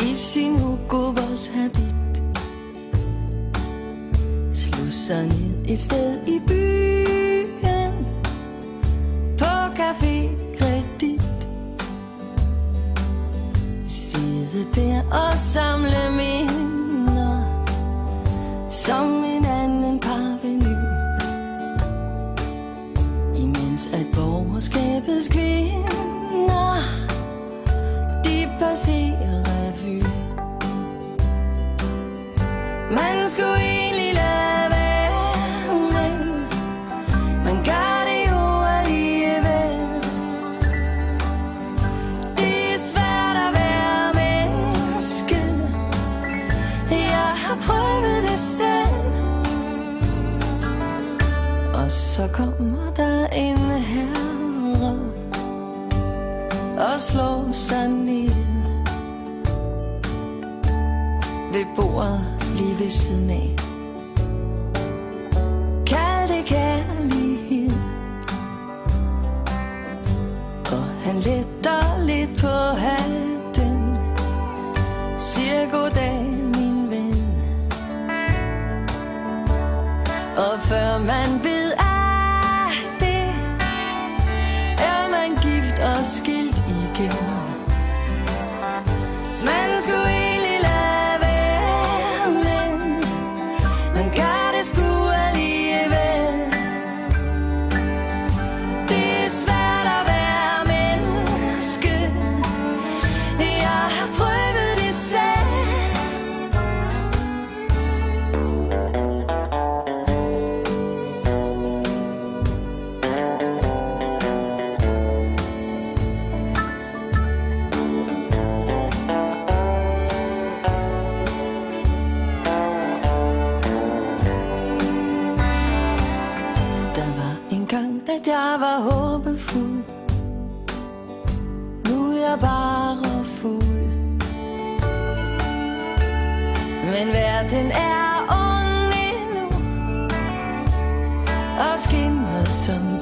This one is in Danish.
i sin Hugo Boss habit, slog sig ned et sted i byen på Café Kredit. Sidde der og samle minder som en anden parvenu, imens at borgerskabets kvinder de passerer revy. Man skulle egentlig lade være, men man gør det jo alligevel. Det er svært at være menneske, jeg har prøvet det selv. Og så kommer der en herre og slår sig ned ved bordet lige ved siden af. Kald det kærlighed. Og han letter lidt på hatten, siger goddag min ven. Og før man ved af det, er man gift og skilt igen. Man skulle egentlig lade være, men man gør det sgu alligevel. Det er svært at være menneske, jeg har prøvet det selv. At jeg var håbefuld, nu er jeg bare fuld. Men verden er ung endnu og skinner som